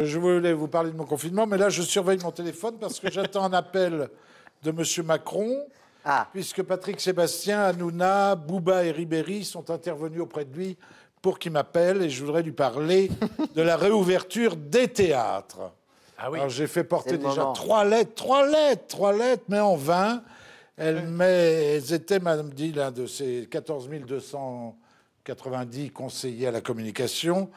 Je voulais vous parler de mon confinement, mais là, je surveille mon téléphone parce que j'attends un appel de M. Macron, puisque Patrick Sébastien, Hanouna, Bouba et Ribéry sont intervenus auprès de lui pour qu'il m'appelle, et je voudrais lui parler de la réouverture des théâtres. Ah oui. Alors, j'ai fait porter déjà trois lettres, mais en vain. Elles étaient, Madame dit, l'un de ces 14 290 conseillers à la communication.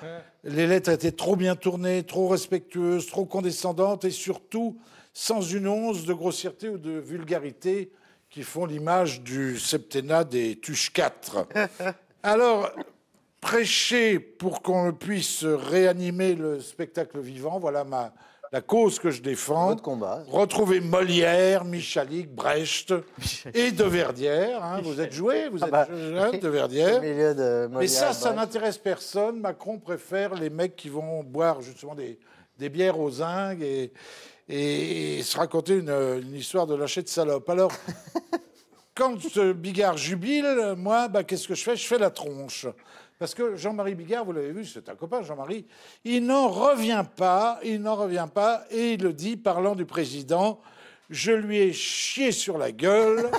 Les lettres étaient trop bien tournées, trop respectueuses, trop condescendantes et surtout sans une once de grossièreté ou de vulgarité qui font l'image du septennat des Tuches 4. Alors, prêcher pour qu'on puisse réanimer le spectacle vivant, voilà la cause que je défends. Votre combat. Retrouver Molière, Michalik, Brecht et Deverdière. Hein, vous êtes joué, vous êtes jeune, Deverdière. Mais ça n'intéresse personne. Macron préfère les mecs qui vont boire justement des bières aux zingues et se raconter une histoire de lâcher de salope. Alors, quand Bigard jubile, moi, qu'est-ce que je fais? Je fais la tronche. Parce que Jean-Marie Bigard, vous l'avez vu, c'est un copain, Jean-Marie, il n'en revient pas, et il le dit, parlant du président, je lui ai chié sur la gueule,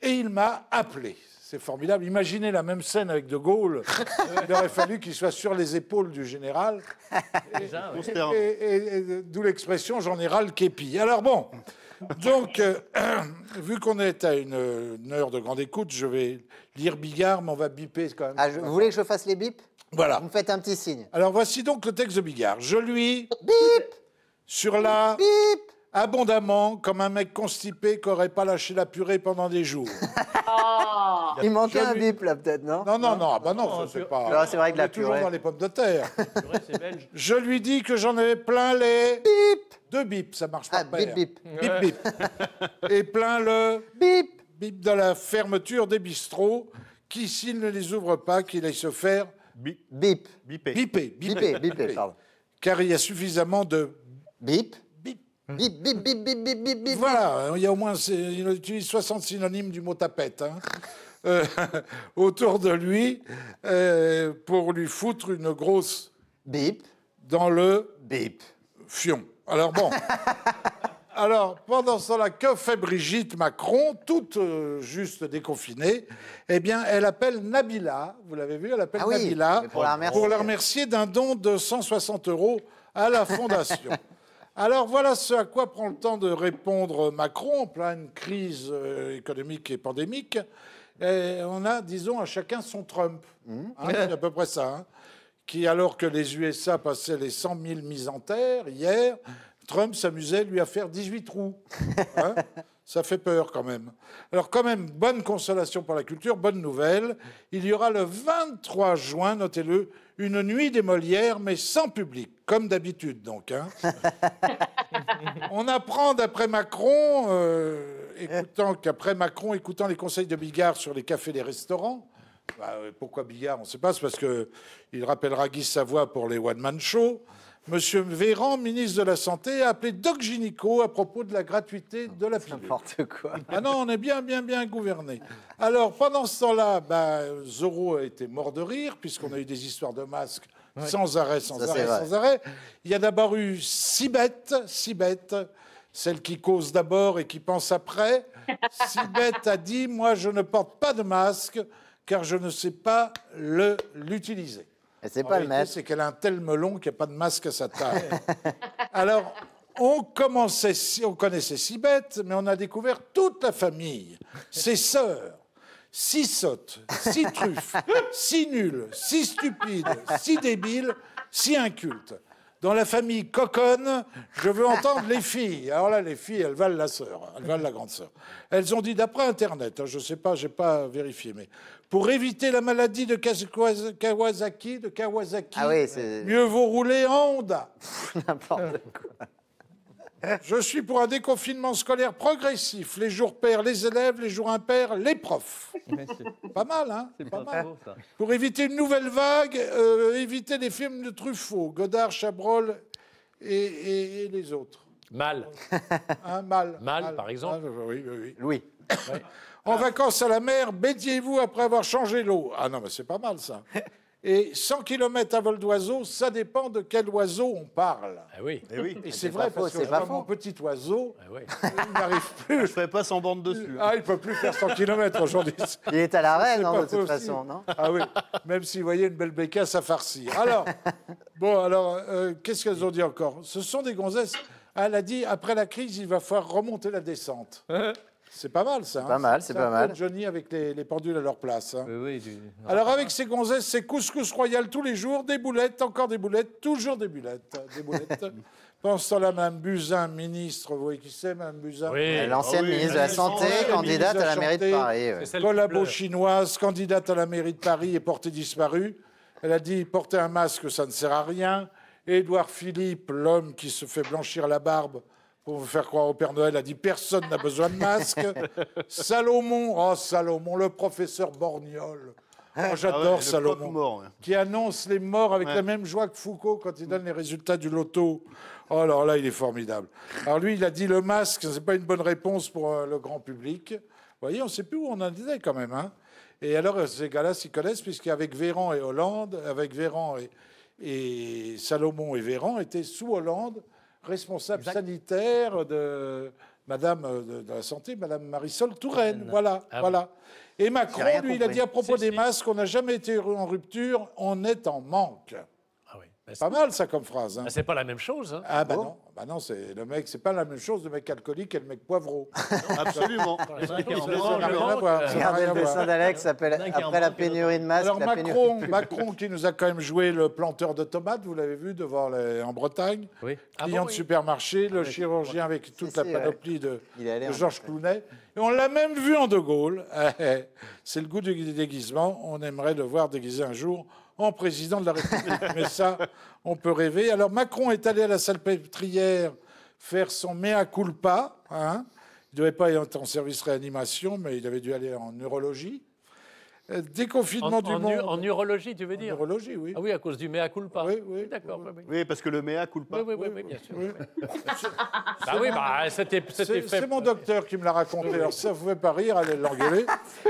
et il m'a appelé. C'est formidable. Imaginez la même scène avec De Gaulle. Il aurait fallu qu'il soit sur les épaules du général. Et d'où l'expression, j'en ai ras le képi. Alors bon, donc, vu qu'on est à une heure de grande écoute, je vais lire Bigard, mais on va biper quand même. Vous voulez que je fasse les bips? Voilà. Vous me faites un petit signe. Alors voici donc le texte de Bigard. Je lui... Bip! Sur la... Bip! Abondamment, comme un mec constipé qui n'aurait pas lâché la purée pendant des jours. Il manquait un bip, là, peut-être, non? Non, c'est pas... C'est vrai que la purée... toujours dans les pommes de terre. Purée, c'est belge. Je lui dis que j'en avais plein les... Bip! Deux bips, ça marche pas. Bip, bip. Bip, bip. Et plein le... Bip! Bip de la fermeture des bistrots, qui, s'il ne les ouvre pas, qu'il aille se faire... Bip. Biper, pardon. Car il y a suffisamment de... Bip. Bip. Bip, bip, bip, bip, bip, bip, bip. Voilà, il y a au moins... Il utilise 60 synonymes du mot tapette, hein. Autour de lui, pour lui foutre une grosse... Bip. Dans le... Bip. Fion. Alors bon... Alors, pendant ce temps-là, que fait Brigitte Macron, toute juste déconfinée? Eh bien, elle appelle Nabila, vous l'avez vu, elle appelle Nabila pour la remercier d'un don de 160 € à la Fondation. Alors, voilà ce à quoi prend le temps de répondre Macron en pleine crise économique et pandémique. Et on a, disons, à chacun son Trump. C'est à peu près ça. Hein, qui, alors que les USA passaient les 100 000 mises en terre hier... Trump s'amusait, lui, à faire 18 trous. Hein, ça fait peur, quand même. Alors, quand même, bonne consolation pour la culture, bonne nouvelle. Il y aura le 23 juin, notez-le, une nuit des Molières, mais sans public, comme d'habitude, donc. Hein. On apprend, d'après Macron, écoutant les conseils de Bigard sur les cafés et les restaurants. Pourquoi Bigard? On ne sait pas, c'est parce qu'il rappellera Guy Savoy pour les one-man shows. Monsieur Véran, ministre de la Santé, a appelé Doc Gynéco à propos de la gratuité de la pilule. N'importe quoi. Ah non, on est bien gouverné. Alors, pendant ce temps-là, Zorro a été mort de rire, puisqu'on a eu des histoires de masques sans arrêt. Il y a d'abord eu Sibeth, celle qui cause d'abord et qui pense après. Sibeth a dit « Moi, je ne porte pas de masque, car je ne sais pas l'utiliser ». C'est pas le même. C'est qu'elle a un tel melon qu'il n'y a pas de masque à sa taille. Alors, on connaissait Sibeth, mais on a découvert toute la famille. Ses sœurs, si sottes, si truffes, si nulles, si stupides, si débiles, si incultes. Dans la famille Coconne, je veux entendre les filles. Alors là, les filles, elles valent la sœur, elles valent la grande sœur. Elles ont dit, d'après Internet, je ne sais pas, je n'ai pas vérifié, mais pour éviter la maladie de Kawasaki, mieux vaut rouler en Honda. N'importe quoi. Je suis pour un déconfinement scolaire progressif. Les jours pairs, les élèves, les jours impairs, les profs. Pas mal, hein? C'est pas mal. Ça. Pour éviter une nouvelle vague, éviter les films de Truffaut, Godard, Chabrol et les autres. Mal. Hein, mal, par exemple. Oui. Louis. En vacances à la mer, baignez-vous après avoir changé l'eau. Ah non, mais c'est pas mal, ça. Et 100 km à vol d'oiseau, ça dépend de quel oiseau on parle. Ah oui. Et c'est vrai, parce que mon petit oiseau, il n'arrive plus. Je ne ferai pas sans bande dessus. Ah, il ne peut plus faire 100 km aujourd'hui. Il est à l'arrêt, non, de toute façon, non? Ah oui, même si vous voyez une belle bécasse à farcir. Alors, qu'est-ce qu'elles ont dit encore? Ce sont des gonzesses. Elle a dit, après la crise, il va falloir remonter la descente. C'est pas mal, ça. Pas mal, c'est pas mal. Johnny avec les pendules à leur place. Hein. Oui, Alors, avec ces gonzesses, c'est couscous royal tous les jours, des boulettes, encore des boulettes, toujours des boulettes. Pendant ce temps-là, Mme Buzyn, ministre, vous voyez qui c'est, Mme Buzyn? Oui. L'ancienne ministre de la Santé, candidate à la mairie de Paris. Collabo chinoise, candidate à la mairie de Paris et portée disparue. Elle a dit, porter un masque, ça ne sert à rien. Édouard Philippe, l'homme qui se fait blanchir la barbe pour vous faire croire au Père Noël, a dit personne n'a besoin de masque. Salomon, le professeur Borgnol. Oh, j'adore Salomon, mort, qui annonce les morts avec la même joie que Foucault quand il donne les résultats du loto. Oh, alors là, il est formidable. Alors lui, il a dit le masque, c'est pas une bonne réponse pour le grand public. Vous voyez, on ne sait plus où on en était quand même. Hein. Et alors, ces gars-là s'y connaissent, puisqu'avec Véran et Hollande, avec Véran et Salomon et Véran étaient sous Hollande responsable sanitaire de Madame de la Santé, Madame Marisol Touraine. Voilà, voilà. Et Macron, lui, il a dit à propos des masques, on n'a jamais été en rupture, on est en manque. Ah oui. C'est pas mal, ça, comme phrase. Hein. C'est pas la même chose. Hein. Ah, non. Bah non, c'est le mec, c'est pas la même chose, le mec alcoolique et le mec poivreau. Absolument. Regardez le dessin d'Alex après la pénurie de masques. Alors Macron qui nous a quand même joué le planteur de tomates, vous l'avez vu en Bretagne, client de supermarché, le chirurgien avec toute la panoplie de Georges Clooney. Et on l'a même vu en De Gaulle. C'est le goût du déguisement. On aimerait le voir déguisé un jour en président de la République. Mais ça, on peut rêver. Alors Macron est allé à la Salpêtrière faire son mea culpa. Hein. Il ne devait pas être en service réanimation, mais il avait dû aller en neurologie. Déconfinement du monde. En urologie, tu veux dire? En urologie, oui. Ah oui, à cause du mea culpa. Oui. D'accord. Oui, parce que le mea culpa. Oui, bien sûr. C'était fait. C'est mon docteur qui me l'a raconté. Alors, ça ne vous fait pas rire, allez l'engueuler.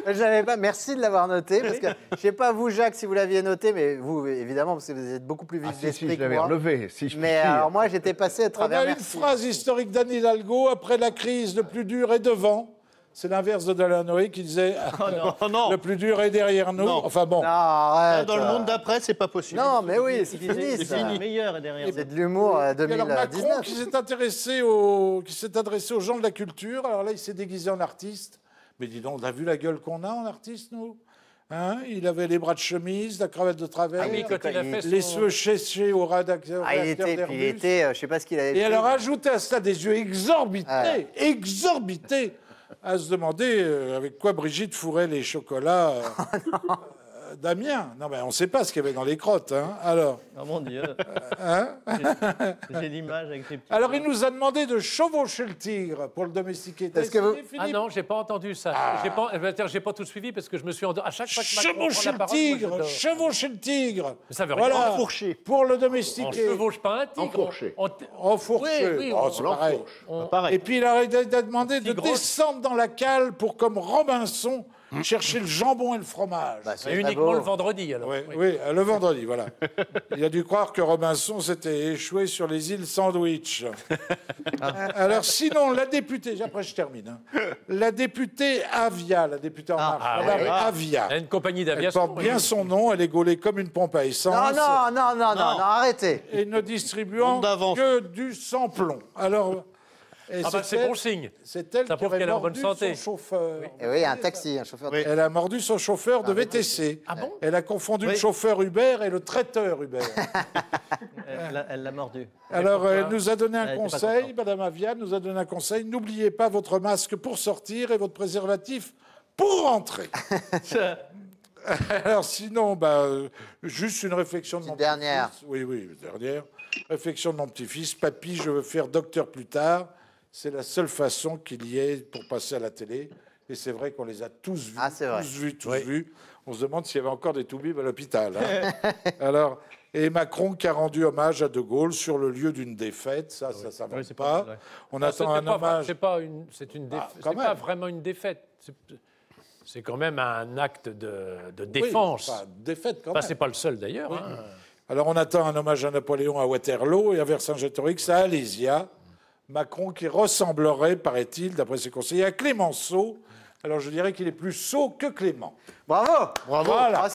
J'avais pas. Merci de l'avoir noté. Parce que je ne sais pas, vous, Jacques, si vous l'aviez noté, mais vous, évidemment, parce que vous êtes beaucoup plus vif d'esprit que moi. Relevé, si je mais alors, moi, j'étais passé à travers. On a une phrase historique d'Anne Hidalgo après la crise, le plus dur est devant. C'est l'inverse de Delanoë qui disait le plus dur est derrière nous. Non. Enfin bon. Non, arrête. Dans le monde d'après, c'est pas possible. Non, mais oui, c'est fini. C'est fini. Le meilleur est derrière. C'est de l'humour 2019. Alors Macron qui s'est adressé aux gens de la culture. Alors là, il s'est déguisé en artiste. Mais dis donc, on a vu la gueule qu'on a en artiste, nous. Hein, il avait les bras de chemise, la cravate de travers, les cheveux séchés au réacteur d'Airbus. Il était, je sais pas ce qu'il avait fait. Et alors ajouter à cela des yeux exorbités, à se demander avec quoi Brigitte fourrait les chocolats d'Amiens. Non, mais on ne sait pas ce qu'il y avait dans les crottes. Hein. Alors. Oh mon Dieu. J'ai l'image avec ces petits. Alors, il nous a demandé de chevaucher le tigre pour le domestiquer. Ah non, j'ai pas entendu ça. J'ai pas tout suivi parce que je me suis à chaque fois que Macron prend la parole, chevaucher le tigre. Mais ça veut rien dire. Enfourcher. Pour le domestiquer. On chevauche pas un tigre. Enfourcher. Enfourcher. Oui, c'est pareil. Pareil. Et puis, il a demandé de descendre dans la cale pour, comme Robinson, chercher le jambon et le fromage. Uniquement le vendredi, alors. Oui, le vendredi, voilà. Il a dû croire que Robinson s'était échoué sur les îles Sandwich. Alors, sinon, la députée, après je termine, hein. La députée Avia, la députée en marche, Madame Avia. Elle a une compagnie Elle d'aviation. porte bien son nom, elle est gaulée comme une pompe à essence. Non, arrêtez. Et ne distribuant que du sans-plomb. Alors... c'est bon signe. C'est elle ça qui aurait est en bonne mordu santé. son chauffeur. Oui, un taxi, un chauffeur. Elle a mordu son chauffeur de VTC. Ah bon? Elle a confondu le chauffeur Uber et le traiteur Uber. Elle l'a mordu. Alors, elle nous a donné un conseil, Madame Avia nous a donné un conseil. N'oubliez pas votre masque pour sortir et votre préservatif pour rentrer. Alors, sinon, juste une réflexion de mon petit-fils. Oui, dernière. Réflexion de mon petit-fils. Papy, je veux faire docteur plus tard. C'est la seule façon qu'il y ait pour passer à la télé. Et c'est vrai qu'on les a tous vus. Tous vus. On se demande s'il y avait encore des toubibs à l'hôpital. Hein. Alors, et Macron qui a rendu hommage à De Gaulle sur le lieu d'une défaite. Ça va pas. On attend un hommage. C'est pas vraiment une défaite. C'est quand même un acte de défense. Oui, défaite quand enfin, même. c'est pas le seul d'ailleurs. Oui. Hein. Alors on attend un hommage à Napoléon à Waterloo et à Vercingétorix à Alésia. Macron qui ressemblerait, paraît-il, d'après ses conseillers, à Clémenceau. Alors je dirais qu'il est plus sot que Clément. Bravo. Voilà.